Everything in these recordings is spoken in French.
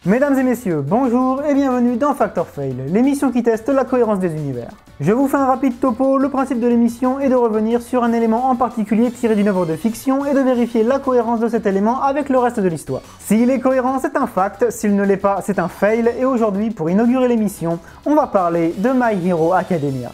Mesdames et messieurs, bonjour et bienvenue dans Fact or Fail, l'émission qui teste la cohérence des univers. Je vous fais un rapide topo, le principe de l'émission est de revenir sur un élément en particulier tiré d'une œuvre de fiction et de vérifier la cohérence de cet élément avec le reste de l'histoire. S'il est cohérent, c'est un fact, s'il ne l'est pas, c'est un fail, et aujourd'hui, pour inaugurer l'émission, on va parler de My Hero Academia.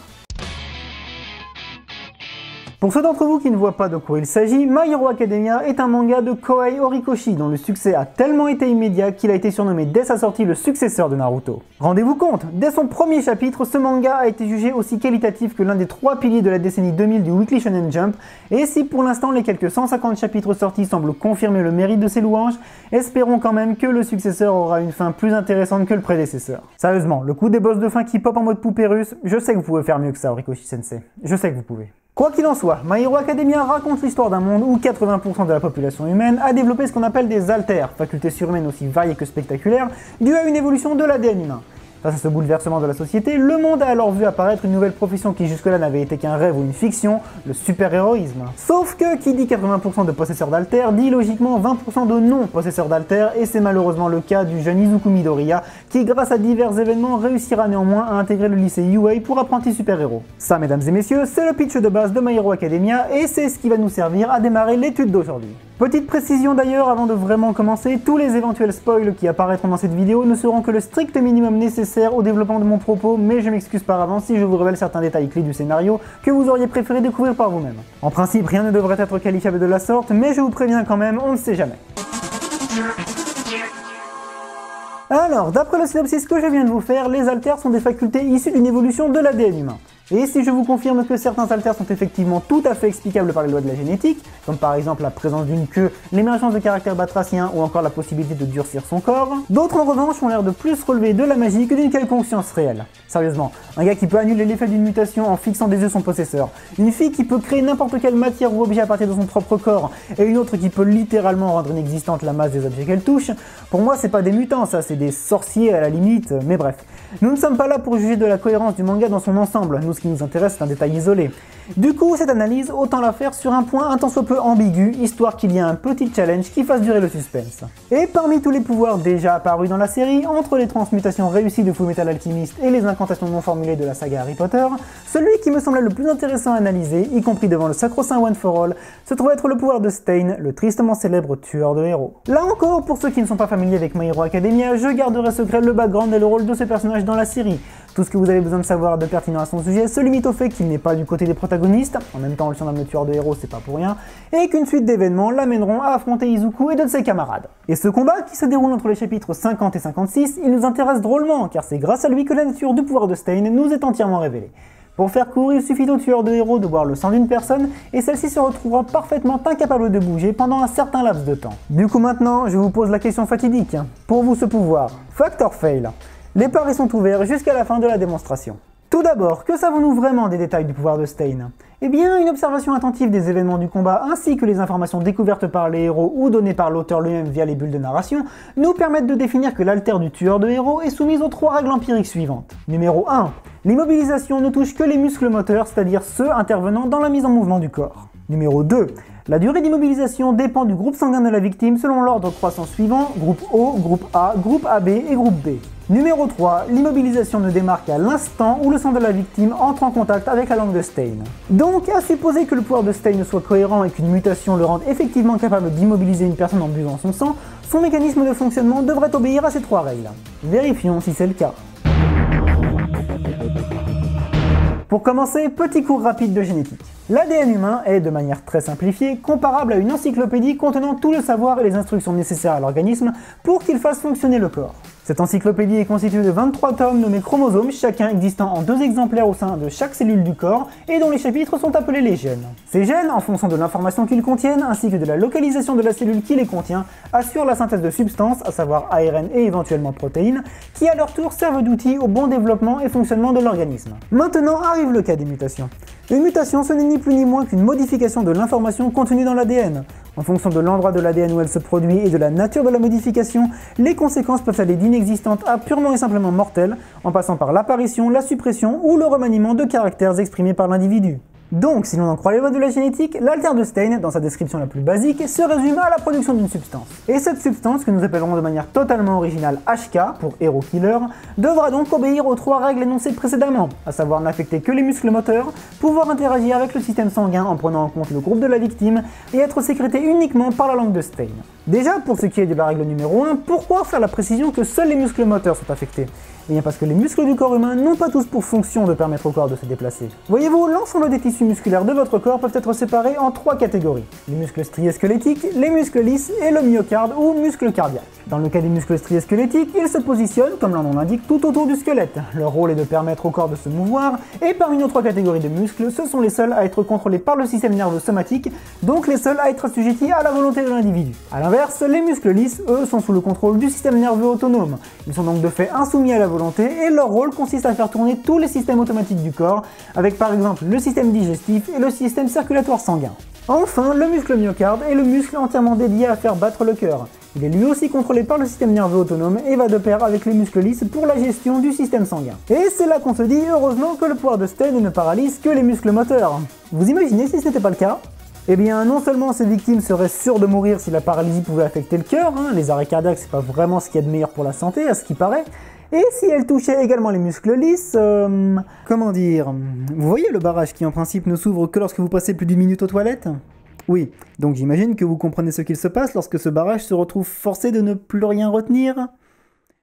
Pour ceux d'entre vous qui ne voient pas de quoi il s'agit, My Hero Academia est un manga de Kohei Horikoshi dont le succès a tellement été immédiat qu'il a été surnommé dès sa sortie le successeur de Naruto. Rendez-vous compte, dès son premier chapitre, ce manga a été jugé aussi qualitatif que l'un des 3 piliers de la décennie 2000 du Weekly Shonen Jump, et si pour l'instant les quelques 150 chapitres sortis semblent confirmer le mérite de ses louanges, espérons quand même que le successeur aura une fin plus intéressante que le prédécesseur. Sérieusement, le coup des boss de fin qui pop en mode poupée russe, je sais que vous pouvez faire mieux que ça, Horikoshi Sensei. Je sais que vous pouvez. Quoi qu'il en soit, My Hero Academia raconte l'histoire d'un monde où 80% de la population humaine a développé ce qu'on appelle des alters, facultés surhumaines aussi variées que spectaculaires, dues à une évolution de l'ADN humain. Face à ce bouleversement de la société, le monde a alors vu apparaître une nouvelle profession qui jusque-là n'avait été qu'un rêve ou une fiction, le super-héroïsme. Sauf que qui dit 80% de possesseurs d'alter dit logiquement 20% de non-possesseurs d'alter, et c'est malheureusement le cas du jeune Izuku Midoriya, qui grâce à divers événements réussira néanmoins à intégrer le lycée UA pour apprenti super-héros. Ça, mesdames et messieurs, c'est le pitch de base de My Hero Academia, et c'est ce qui va nous servir à démarrer l'étude d'aujourd'hui. Petite précision d'ailleurs avant de vraiment commencer, tous les éventuels spoils qui apparaîtront dans cette vidéo ne seront que le strict minimum nécessaire au développement de mon propos, mais je m'excuse par avance si je vous révèle certains détails clés du scénario que vous auriez préféré découvrir par vous-même. En principe, rien ne devrait être qualifiable de la sorte, mais je vous préviens quand même, on ne sait jamais. Alors, d'après le synopsis que je viens de vous faire, les alters sont des facultés issues d'une évolution de l'ADN humain. Et si je vous confirme que certains alters sont effectivement tout à fait explicables par les lois de la génétique, comme par exemple la présence d'une queue, l'émergence de caractères batraciens ou encore la possibilité de durcir son corps, d'autres en revanche ont l'air de plus relever de la magie que d'une quelconque science réelle. Sérieusement, un gars qui peut annuler l'effet d'une mutation en fixant des yeux son possesseur, une fille qui peut créer n'importe quelle matière ou objet à partir de son propre corps, et une autre qui peut littéralement rendre inexistante la masse des objets qu'elle touche, pour moi c'est pas des mutants ça, c'est des sorciers à la limite, mais bref. Nous ne sommes pas là pour juger de la cohérence du manga dans son ensemble, nous ce qui nous intéresse c'est un détail isolé. Du coup, cette analyse, autant la faire sur un point un tant soit peu ambigu, histoire qu'il y ait un petit challenge qui fasse durer le suspense. Et parmi tous les pouvoirs déjà apparus dans la série, entre les transmutations réussies de Fullmetal Alchemist et les incantations non formulées de la saga Harry Potter, celui qui me semblait le plus intéressant à analyser, y compris devant le sacro-saint One for All, se trouve être le pouvoir de Stain, le tristement célèbre tueur de héros. Là encore, pour ceux qui ne sont pas familiers avec My Hero Academia, je garderai secret le background et le rôle de ce personnage dans la série. Tout ce que vous avez besoin de savoir de pertinent à son sujet se limite au fait qu'il n'est pas du côté des protagonistes, en même temps on le surnomme le tueur de héros, c'est pas pour rien, et qu'une suite d'événements l'amèneront à affronter Izuku et deux de ses camarades. Et ce combat, qui se déroule entre les chapitres 50 et 56, il nous intéresse drôlement, car c'est grâce à lui que la nature du pouvoir de Stain nous est entièrement révélée. Pour faire court, il suffit au tueur de héros de boire le sang d'une personne, et celle-ci se retrouvera parfaitement incapable de bouger pendant un certain laps de temps. Du coup maintenant, je vous pose la question fatidique. Pour vous ce pouvoir, fact or fail? Les paris sont ouverts jusqu'à la fin de la démonstration. Tout d'abord, que savons-nous vraiment des détails du pouvoir de Stain? Eh bien, une observation attentive des événements du combat ainsi que les informations découvertes par les héros ou données par l'auteur lui-même via les bulles de narration nous permettent de définir que l'alter du tueur de héros est soumise aux 3 règles empiriques suivantes. Numéro 1. L'immobilisation ne touche que les muscles moteurs, c'est-à-dire ceux intervenant dans la mise en mouvement du corps. Numéro 2. La durée d'immobilisation dépend du groupe sanguin de la victime selon l'ordre croissant suivant, groupe O, groupe A, groupe AB et groupe B. Numéro 3, l'immobilisation ne démarre qu'à l'instant où le sang de la victime entre en contact avec la langue de Stain. Donc, à supposer que le pouvoir de Stain soit cohérent et qu'une mutation le rende effectivement capable d'immobiliser une personne en buvant son sang, son mécanisme de fonctionnement devrait obéir à ces 3 règles. Vérifions si c'est le cas. Pour commencer, petit cours rapide de génétique. L'ADN humain est, de manière très simplifiée, comparable à une encyclopédie contenant tout le savoir et les instructions nécessaires à l'organisme pour qu'il fasse fonctionner le corps. Cette encyclopédie est constituée de 23 tomes nommés chromosomes, chacun existant en 2 exemplaires au sein de chaque cellule du corps et dont les chapitres sont appelés les gènes. Ces gènes, en fonction de l'information qu'ils contiennent ainsi que de la localisation de la cellule qui les contient, assurent la synthèse de substances, à savoir ARN et éventuellement protéines, qui à leur tour servent d'outils au bon développement et fonctionnement de l'organisme. Maintenant arrive le cas des mutations. Une mutation, ce n'est ni plus ni moins qu'une modification de l'information contenue dans l'ADN. En fonction de l'endroit de l'ADN où elle se produit et de la nature de la modification, les conséquences peuvent aller d'inexistantes à purement et simplement mortelles, en passant par l'apparition, la suppression ou le remaniement de caractères exprimés par l'individu. Donc, si l'on en croit les lois de la génétique, l'alter de Stein, dans sa description la plus basique, se résume à la production d'une substance. Et cette substance, que nous appellerons de manière totalement originale HK, pour Hero Killer, devra donc obéir aux 3 règles énoncées précédemment, à savoir n'affecter que les muscles moteurs, pouvoir interagir avec le système sanguin en prenant en compte le groupe de la victime, et être sécrété uniquement par la langue de Stein. Déjà, pour ce qui est de la règle numéro 1, pourquoi faire la précision que seuls les muscles moteurs sont affectés? Eh bien parce que les muscles du corps humain n'ont pas tous pour fonction de permettre au corps de se déplacer. Voyez-vous, l'ensemble des tissus musculaires de votre corps peuvent être séparés en 3 catégories. Les muscles striés-squelettiques, les muscles lisses et le myocarde ou muscle cardiaque. Dans le cas des muscles striés-squelettiques, ils se positionnent, comme leur nom l'indique, tout autour du squelette. Leur rôle est de permettre au corps de se mouvoir, et parmi nos 3 catégories de muscles, ce sont les seuls à être contrôlés par le système nerveux somatique, donc les seuls à être assujettis à la volonté de l'individu. A l'inverse, les muscles lisses, eux, sont sous le contrôle du système nerveux autonome. Ils sont donc de fait insoumis à la volonté, et leur rôle consiste à faire tourner tous les systèmes automatiques du corps, avec par exemple le système digestif et le système circulatoire sanguin. Enfin, le muscle myocarde est le muscle entièrement dédié à faire battre le cœur. Il est lui aussi contrôlé par le système nerveux autonome et va de pair avec les muscles lisses pour la gestion du système sanguin. Et c'est là qu'on se dit heureusement que le pouvoir de Stein ne paralyse que les muscles moteurs. Vous imaginez si ce n'était pas le cas? Eh bien, non seulement ces victimes seraient sûres de mourir si la paralysie pouvait affecter le cœur, les arrêts cardiaques c'est pas vraiment ce qu'il y a de meilleur pour la santé, à ce qui paraît, et si elle touchait également les muscles lisses, comment dire, vous voyez le barrage qui en principe ne s'ouvre que lorsque vous passez plus d'1 minute aux toilettes? Oui, donc j'imagine que vous comprenez ce qu'il se passe lorsque ce barrage se retrouve forcé de ne plus rien retenir.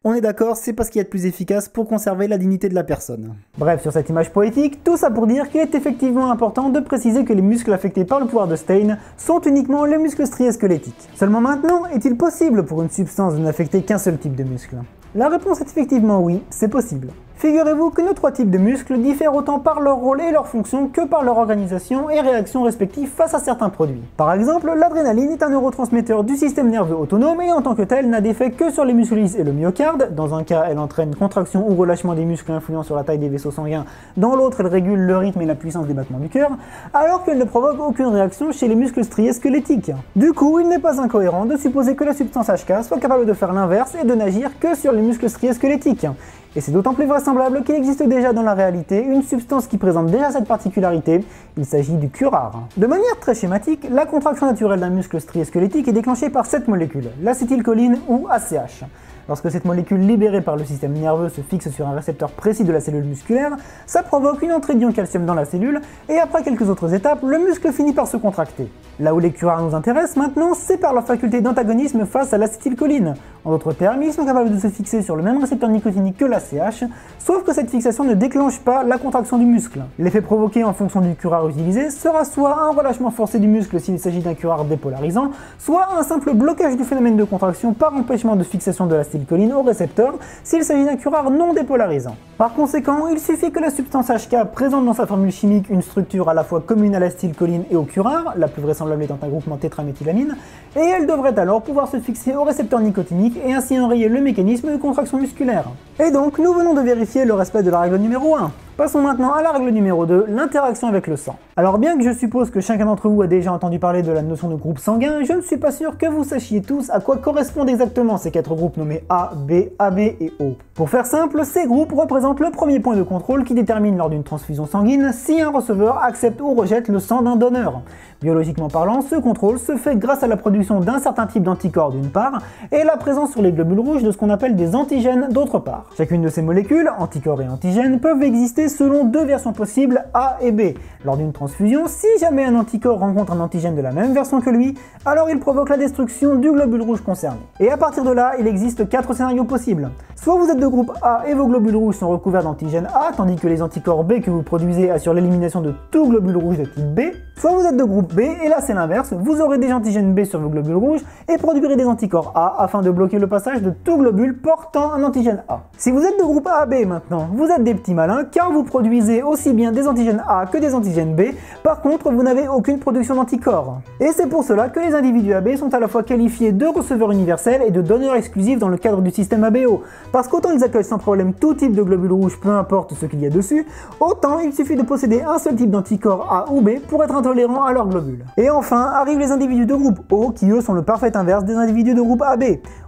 On est d'accord, c'est pas ce qu'il y a de plus efficace pour conserver la dignité de la personne. Bref, sur cette image poétique, tout ça pour dire qu'il est effectivement important de préciser que les muscles affectés par le pouvoir de Stein sont uniquement les muscles striés squelettiques. Seulement maintenant, est-il possible pour une substance de n'affecter qu'un seul type de muscle? La réponse est effectivement oui, c'est possible. Figurez-vous que nos 3 types de muscles diffèrent autant par leur rôle et leur fonction que par leur organisation et réaction respectives face à certains produits. Par exemple, l'adrénaline est un neurotransmetteur du système nerveux autonome et en tant que tel n'a d'effet que sur les muscles lisses et le myocarde. Dans un cas, elle entraîne contraction ou relâchement des muscles influents sur la taille des vaisseaux sanguins, dans l'autre, elle régule le rythme et la puissance des battements du cœur, alors qu'elle ne provoque aucune réaction chez les muscles striés squelettiques. Du coup, il n'est pas incohérent de supposer que la substance HK soit capable de faire l'inverse et de n'agir que sur les muscles striés squelettiques. Et c'est d'autant plus vraisemblable qu'il existe déjà dans la réalité une substance qui présente déjà cette particularité, il s'agit du curare. De manière très schématique, la contraction naturelle d'un muscle strié squelettique est déclenchée par cette molécule, l'acétylcholine ou ACH. Lorsque cette molécule libérée par le système nerveux se fixe sur un récepteur précis de la cellule musculaire, ça provoque une entrée d'ion calcium dans la cellule, et après quelques autres étapes, le muscle finit par se contracter. Là où les curares nous intéressent maintenant, c'est par leur faculté d'antagonisme face à l'acétylcholine. En d'autres termes, ils sont capables de se fixer sur le même récepteur nicotinique que l'ACH, sauf que cette fixation ne déclenche pas la contraction du muscle. L'effet provoqué en fonction du curare utilisé sera soit un relâchement forcé du muscle s'il s'agit d'un curare dépolarisant, soit un simple blocage du phénomène de contraction par empêchement de fixation de l'acétylcholine au récepteur s'il s'agit d'un curare non dépolarisant. Par conséquent, il suffit que la substance HK présente dans sa formule chimique une structure à la fois commune à l'acétylcholine et au curare, la plus vraisemblable étant un groupement tétraméthylamine, et elle devrait alors pouvoir se fixer au récepteur nicotinique et ainsi enrayer le mécanisme de contraction musculaire. Et donc, nous venons de vérifier le respect de la règle numéro 1. Passons maintenant à la règle numéro 2, l'interaction avec le sang. Alors bien que je suppose que chacun d'entre vous a déjà entendu parler de la notion de groupe sanguin, je ne suis pas sûr que vous sachiez tous à quoi correspondent exactement ces 4 groupes nommés A, B, AB et O. Pour faire simple, ces groupes représentent le premier point de contrôle qui détermine lors d'une transfusion sanguine si un receveur accepte ou rejette le sang d'un donneur. Biologiquement parlant, ce contrôle se fait grâce à la production d'un certain type d'anticorps d'une part, et la présence sur les globules rouges de ce qu'on appelle des antigènes d'autre part. Chacune de ces molécules, anticorps et antigènes, peuvent exister selon 2 versions possibles, A et B. Lors d'une transfusion, si jamais un anticorps rencontre un antigène de la même version que lui, alors il provoque la destruction du globule rouge concerné. Et à partir de là, il existe 4 scénarios possibles. Soit vous êtes de groupe A et vos globules rouges sont recouverts d'antigène A, tandis que les anticorps B que vous produisez assurent l'élimination de tout globule rouge de type B. Soit vous êtes de groupe B, et là c'est l'inverse, vous aurez des antigènes B sur vos globules rouges et produirez des anticorps A afin de bloquer le passage de tout globule portant un antigène A. Si vous êtes de groupe AB maintenant, vous êtes des petits malins car vous produisez aussi bien des antigènes A que des antigènes B, par contre vous n'avez aucune production d'anticorps. Et c'est pour cela que les individus AB sont à la fois qualifiés de receveurs universels et de donneurs exclusifs dans le cadre du système ABO, parce qu'autant ils accueillent sans problème tout type de globules rouges peu importe ce qu'il y a dessus, autant il suffit de posséder un seul type d'anticorps A ou B pour être intolérants à leurs globules. Et enfin, arrivent les individus de groupe O, qui eux sont le parfait inverse des individus de groupe AB.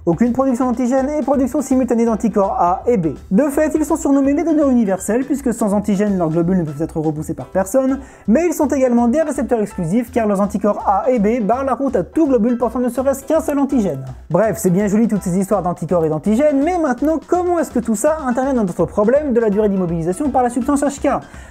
Aucune production d'antigènes et production simultanée d'anticorps A et B. De fait, ils sont surnommés les donneurs universels, puisque sans antigènes, leurs globules ne peuvent être repoussés par personne, mais ils sont également des récepteurs exclusifs, car leurs anticorps A et B barrent la route à tout globule portant ne serait-ce qu'un seul antigène. Bref, c'est bien joli toutes ces histoires d'anticorps et d'antigènes, mais maintenant, comment est-ce que tout ça intervient dans notre problème de la durée d'immobilisation par la substance HK?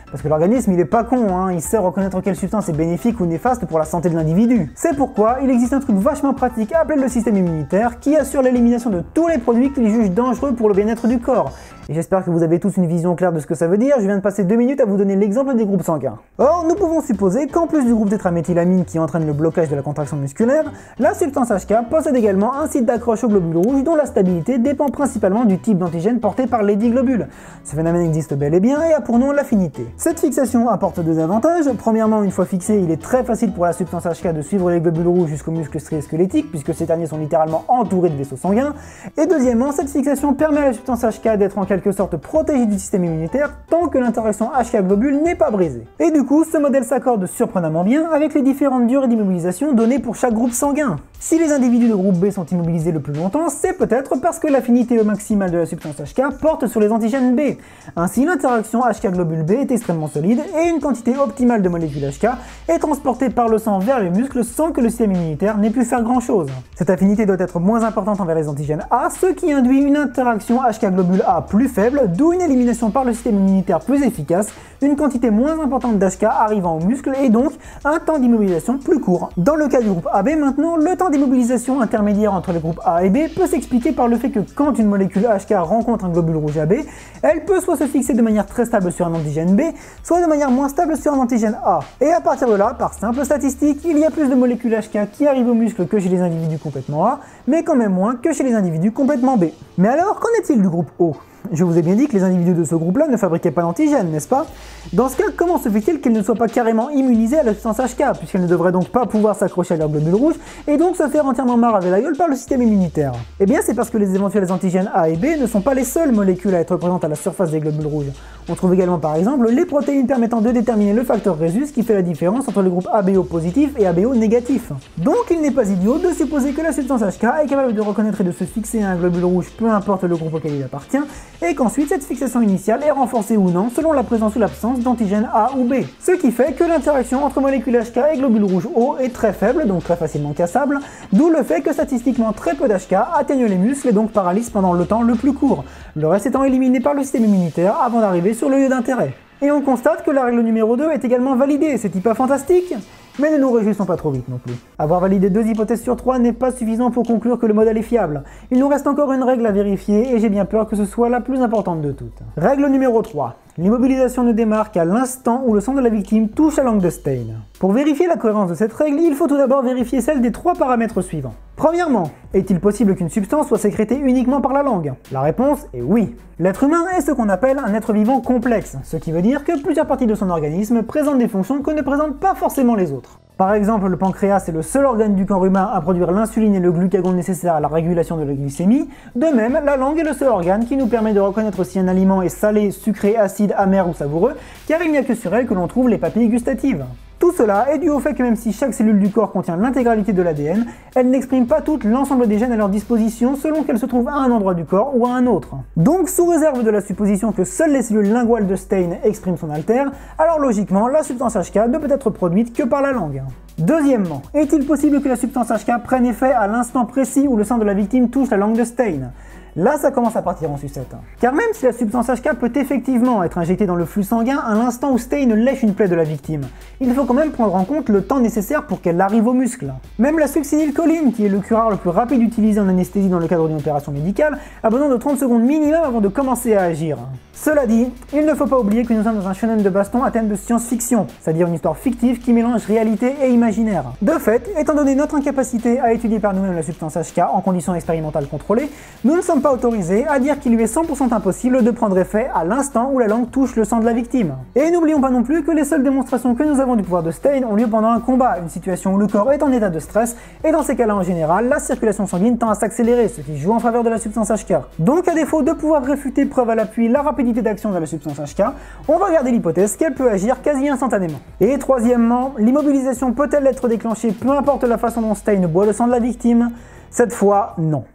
Parce que l'organisme, il est pas con, hein, il sait reconnaître quelle substance est bénéfique ou néfaste pour la santé de l'individu. C'est pourquoi il existe un truc vachement pratique appelé le système immunitaire, qui assure l'élimination de tous les produits qu'il juge dangereux pour le bien-être du corps. Et j'espère que vous avez tous une vision claire de ce que ça veut dire, je viens de passer 2 minutes à vous donner l'exemple des groupes sanguins. Or, nous pouvons supposer qu'en plus du groupe tétraméthylamine qui entraîne le blocage de la contraction musculaire, la substance HK possède également un site d'accroche aux globules rouges dont la stabilité dépend principalement du type d'antigène porté par les dits globules. Ce phénomène existe bel et bien et a pour nom l'affinité. Cette fixation apporte 2 avantages. Premièrement, une fois fixé, il est très facile pour la substance HK de suivre les globules rouges jusqu'aux muscles striés squelettiques, puisque ces derniers sont littéralement entourés de vaisseaux sanguins. Et deuxièmement, cette fixation permet à la substance HK d'être en quelque sorte protégée du système immunitaire tant que l'interaction HK-globule n'est pas brisée. Et du coup, ce modèle s'accorde surprenamment bien avec les différentes durées d'immobilisation données pour chaque groupe sanguin. Si les individus de groupe B sont immobilisés le plus longtemps, c'est peut-être parce que l'affinité maximale de la substance HK porte sur les antigènes B. Ainsi, l'interaction HK-globule B est extrêmement solide et une quantité optimale de molécules HK est transportée par le sang vers les muscles sans que le système immunitaire n'ait pu faire grand chose. Cette affinité doit être moins importante envers les antigènes A, ce qui induit une interaction HK-globule A plus faible, d'où une élimination par le système immunitaire plus efficace, une quantité moins importante d'HK arrivant aux muscles et donc un temps d'immobilisation plus court. Dans le cas du groupe AB maintenant, le temps d'immobilisation intermédiaire entre les groupes A et B peut s'expliquer par le fait que quand une molécule HK rencontre un globule rouge AB, elle peut soit se fixer de manière très stable sur un antigène B, soit de manière moins stable sur un antigène A. Et à partir de là, par simple statistique, il y a plus de molécules HK qui arrivent aux muscles que chez les individus complètement A, mais quand même moins que chez les individus complètement B. Mais alors, qu'en est-il du groupe O ? Je vous ai bien dit que les individus de ce groupe-là ne fabriquaient pas d'antigènes, n'est-ce pas? Dans ce cas, comment se fait-il qu'ils ne soient pas carrément immunisés à la substance HK, puisqu'elles ne devraient donc pas pouvoir s'accrocher à leur globule rouge, et donc se faire entièrement maraver la gueule par le système immunitaire? Eh bien, c'est parce que les éventuels antigènes A et B ne sont pas les seules molécules à être présentes à la surface des globules rouges. On trouve également par exemple les protéines permettant de déterminer le facteur Rhésus qui fait la différence entre les groupes ABO positif et ABO négatif. Donc il n'est pas idiot de supposer que la substance HK est capable de reconnaître et de se fixer à un globule rouge peu importe le groupe auquel il appartient, et qu'ensuite cette fixation initiale est renforcée ou non selon la présence ou l'absence d'antigènes A ou B. Ce qui fait que l'interaction entre molécules HK et globules rouges O est très faible, donc très facilement cassable, d'où le fait que statistiquement très peu d'HK atteignent les muscles et donc paralysent pendant le temps le plus court, le reste étant éliminé par le système immunitaire avant d'arriver sur le lieu d'intérêt. Et on constate que la règle numéro 2 est également validée, c'est pas fantastique? Mais ne nous réjouissons pas trop vite non plus. Avoir validé 2 hypothèses sur 3 n'est pas suffisant pour conclure que le modèle est fiable. Il nous reste encore une règle à vérifier et j'ai bien peur que ce soit la plus importante de toutes. Règle numéro 3. L'immobilisation ne démarre qu'à l'instant où le sang de la victime touche la langue de Stein. Pour vérifier la cohérence de cette règle, il faut tout d'abord vérifier celle des 3 paramètres suivants. Premièrement, est-il possible qu'une substance soit sécrétée uniquement par la langue? La réponse est oui. L'être humain est ce qu'on appelle un être vivant complexe, ce qui veut dire que plusieurs parties de son organisme présentent des fonctions que ne présentent pas forcément les autres. Par exemple, le pancréas est le seul organe du corps humain à produire l'insuline et le glucagon nécessaires à la régulation de la glycémie. De même, la langue est le seul organe qui nous permet de reconnaître si un aliment est salé, sucré, acide, amer ou savoureux, car il n'y a que sur elle que l'on trouve les papilles gustatives. Tout cela est dû au fait que même si chaque cellule du corps contient l'intégralité de l'ADN, elle n'exprime pas toutes l'ensemble des gènes à leur disposition selon qu'elles se trouvent à un endroit du corps ou à un autre. Donc sous réserve de la supposition que seules les cellules linguales de Stein expriment son alter, alors logiquement la substance HK ne peut être produite que par la langue. Deuxièmement, est-il possible que la substance HK prenne effet à l'instant précis où le sang de la victime touche la langue de Stein? Là, ça commence à partir en sucette. Car même si la substance HK peut effectivement être injectée dans le flux sanguin à l'instant où Stein lèche une plaie de la victime, il faut quand même prendre en compte le temps nécessaire pour qu'elle arrive au muscle. Même la succinylcholine, qui est le curare le plus rapide utilisé en anesthésie dans le cadre d'une opération médicale, a besoin de 30 secondes minimum avant de commencer à agir. Cela dit, il ne faut pas oublier que nous sommes dans un shonen de baston à thème de science-fiction, c'est-à-dire une histoire fictive qui mélange réalité et imaginaire. De fait, étant donné notre incapacité à étudier par nous-mêmes la substance HK en conditions expérimentales contrôlées, nous ne sommes pas pas autorisé à dire qu'il lui est 100% impossible de prendre effet à l'instant où la langue touche le sang de la victime. Et n'oublions pas non plus que les seules démonstrations que nous avons du pouvoir de Stein ont lieu pendant un combat, une situation où le corps est en état de stress, et dans ces cas-là en général, la circulation sanguine tend à s'accélérer, ce qui joue en faveur de la substance HK. Donc à défaut de pouvoir réfuter preuve à l'appui la rapidité d'action de la substance HK, on va garder l'hypothèse qu'elle peut agir quasi instantanément. Et troisièmement, l'immobilisation peut-elle être déclenchée peu importe la façon dont Stein boit le sang de la victime? Cette fois, non.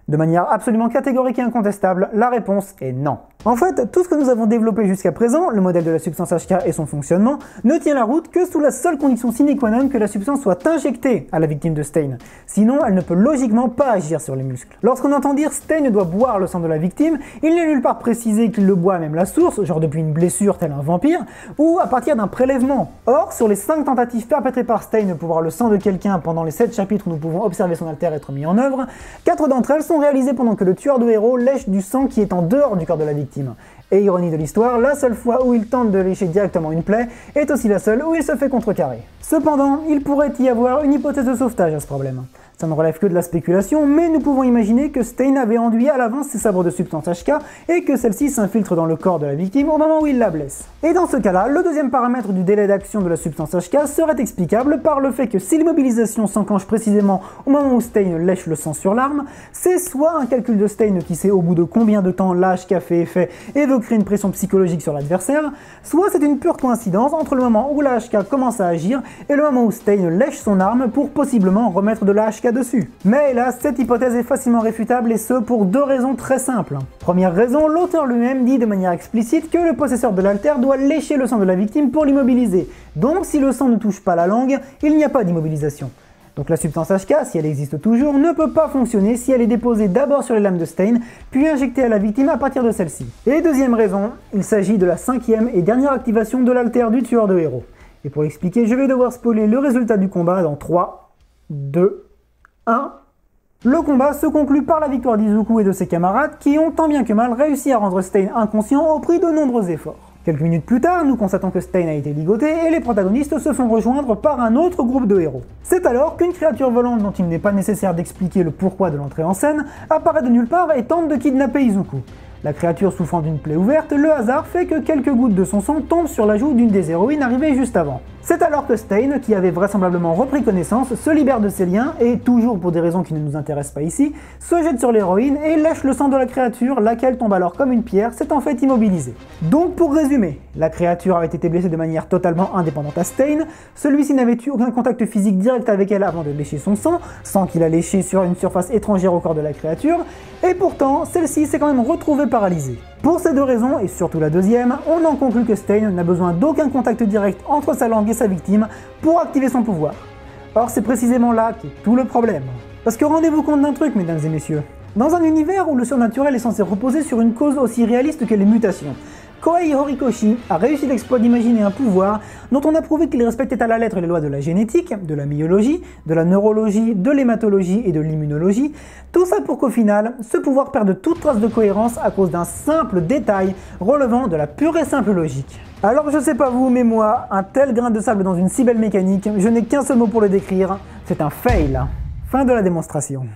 De manière absolument catégorique et incontestable, la réponse est non. En fait, tout ce que nous avons développé jusqu'à présent, le modèle de la substance HK et son fonctionnement, ne tient la route que sous la seule condition sine qua non que la substance soit injectée à la victime de Stein. Sinon, elle ne peut logiquement pas agir sur les muscles. Lorsqu'on entend dire Stein doit boire le sang de la victime, il n'est nulle part précisé qu'il le boit à même la source, genre depuis une blessure tel un vampire, ou à partir d'un prélèvement. Or, sur les 5 tentatives perpétrées par Stein de boire le sang de quelqu'un pendant les 7 chapitres où nous pouvons observer son alter être mis en œuvre, 4 d'entre elles sont réalisées pendant que le tueur de héros lèche du sang qui est en dehors du corps de la victime. Et ironie de l'histoire, la seule fois où il tente de lécher directement une plaie est aussi la seule où il se fait contrecarrer. Cependant, il pourrait y avoir une hypothèse de sauvetage à ce problème. Ça ne relève que de la spéculation, mais nous pouvons imaginer que Stein avait enduit à l'avance ses sabres de substance HK et que celle-ci s'infiltre dans le corps de la victime au moment où il la blesse. Et dans ce cas-là, le deuxième paramètre du délai d'action de la substance HK serait explicable par le fait que si l'immobilisation s'enclenche précisément au moment où Stein lèche le sang sur l'arme, c'est soit un calcul de Stein qui sait au bout de combien de temps la HK fait effet et veut créer une pression psychologique sur l'adversaire, soit c'est une pure coïncidence entre le moment où la HK commence à agir et le moment où Stein lèche son arme pour possiblement remettre de la HK dessus. Mais hélas, cette hypothèse est facilement réfutable et ce pour 2 raisons très simples. Première raison, l'auteur lui-même dit de manière explicite que le possesseur de l'alter doit lécher le sang de la victime pour l'immobiliser. Donc si le sang ne touche pas la langue, il n'y a pas d'immobilisation. Donc la substance HK, si elle existe toujours, ne peut pas fonctionner si elle est déposée d'abord sur les lames de Stein, puis injectée à la victime à partir de celle-ci. Et deuxième raison, il s'agit de la 5e et dernière activation de l'alter du tueur de héros. Et pour expliquer, je vais devoir spoiler le résultat du combat dans 3, 2, 1. Le combat se conclut par la victoire d'Izuku et de ses camarades qui ont tant bien que mal réussi à rendre Stein inconscient au prix de nombreux efforts. Quelques minutes plus tard, nous constatons que Stein a été ligoté et les protagonistes se font rejoindre par un autre groupe de héros. C'est alors qu'une créature volante dont il n'est pas nécessaire d'expliquer le pourquoi de l'entrée en scène apparaît de nulle part et tente de kidnapper Izuku. La créature souffrant d'une plaie ouverte, le hasard fait que quelques gouttes de son sang tombent sur la joue d'une des héroïnes arrivées juste avant. C'est alors que Stein, qui avait vraisemblablement repris connaissance, se libère de ses liens et, toujours pour des raisons qui ne nous intéressent pas ici, se jette sur l'héroïne et lèche le sang de la créature, laquelle tombe alors comme une pierre, s'est en fait immobilisée. Donc pour résumer, la créature avait été blessée de manière totalement indépendante à Stein, celui-ci n'avait eu aucun contact physique direct avec elle avant de lécher son sang qu'il a léché sur une surface étrangère au corps de la créature, et pourtant, celle-ci s'est quand même retrouvée paralysée. Pour ces 2 raisons, et surtout la deuxième, on en conclut que Stein n'a besoin d'aucun contact direct entre sa langue et sa victime pour activer son pouvoir. Or c'est précisément là qu'est tout le problème. Parce que rendez-vous compte d'un truc, mesdames et messieurs. Dans un univers où le surnaturel est censé reposer sur une cause aussi réaliste que les mutations, Kohei Horikoshi a réussi l'exploit d'imaginer un pouvoir dont on a prouvé qu'il respectait à la lettre les lois de la génétique, de la myologie, de la neurologie, de l'hématologie et de l'immunologie, tout ça pour qu'au final, ce pouvoir perde toute trace de cohérence à cause d'un simple détail relevant de la pure et simple logique. Alors je sais pas vous, mais moi, un tel grain de sable dans une si belle mécanique, je n'ai qu'un seul mot pour le décrire, c'est un fail. Fin de la démonstration.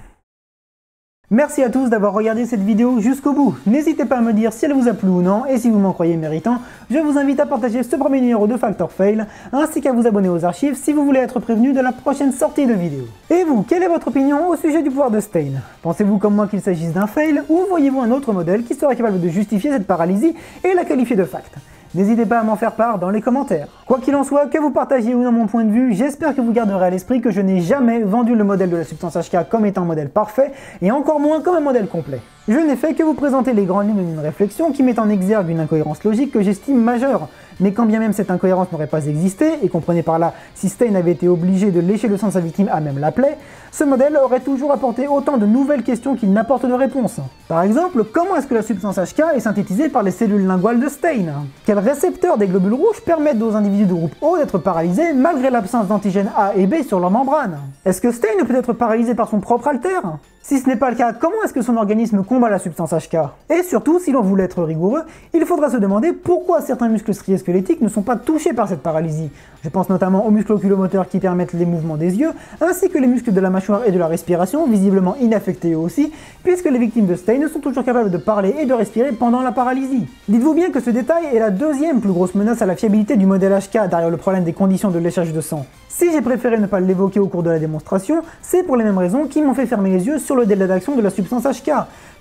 Merci à tous d'avoir regardé cette vidéo jusqu'au bout. N'hésitez pas à me dire si elle vous a plu ou non, et si vous m'en croyez méritant, je vous invite à partager ce premier numéro de Factor Fail, ainsi qu'à vous abonner aux archives si vous voulez être prévenu de la prochaine sortie de vidéo. Et vous, quelle est votre opinion au sujet du pouvoir de Stein? Pensez-vous comme moi qu'il s'agisse d'un fail, ou voyez-vous un autre modèle qui serait capable de justifier cette paralysie et la qualifier de fact? N'hésitez pas à m'en faire part dans les commentaires. Quoi qu'il en soit, que vous partagiez ou non mon point de vue, j'espère que vous garderez à l'esprit que je n'ai jamais vendu le modèle de la substance HK comme étant un modèle parfait, et encore moins comme un modèle complet. Je n'ai fait que vous présenter les grandes lignes d'une réflexion qui met en exergue une incohérence logique que j'estime majeure. Mais quand bien même cette incohérence n'aurait pas existé, et comprenez par là si Stein avait été obligé de lécher le sang de sa victime à même la plaie, ce modèle aurait toujours apporté autant de nouvelles questions qu'il n'apporte de réponses. Par exemple, comment est-ce que la substance HK est synthétisée par les cellules linguales de Stein? Quels récepteurs des globules rouges permettent aux individus de groupe O d'être paralysés malgré l'absence d'antigènes A et B sur leur membrane? Est-ce que Stein peut être paralysé par son propre alter? Si ce n'est pas le cas, comment est-ce que son organisme combat la substance HK. Et surtout, si l'on voulait être rigoureux, il faudra se demander pourquoi certains muscles striés squelettiques ne sont pas touchés par cette paralysie. Je pense notamment aux muscles oculomoteurs qui permettent les mouvements des yeux, ainsi que les muscles de la mâchoire et de la respiration, visiblement ineffectés eux aussi, puisque les victimes de Stein sont toujours capables de parler et de respirer pendant la paralysie. Dites-vous bien que ce détail est la deuxième plus grosse menace à la fiabilité du modèle HK derrière le problème des conditions de léchage de sang. Si j'ai préféré ne pas l'évoquer au cours de la démonstration, c'est pour les mêmes raisons qui m'ont fait fermer les yeux sur le délai d'action de la substance HK.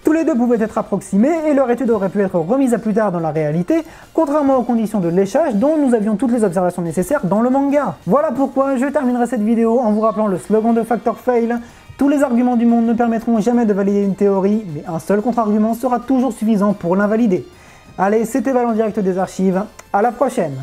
Tous les deux pouvaient être approximés et leur étude aurait pu être remise à plus tard dans la réalité, contrairement aux conditions de léchage dont nous avions toutes les observations nécessaires dans le manga. Voilà pourquoi je terminerai cette vidéo en vous rappelant le slogan de Factor Fail. Tous les arguments du monde ne permettront jamais de valider une théorie, mais un seul contre-argument sera toujours suffisant pour l'invalider. Allez, c'était Val en direct des archives, à la prochaine!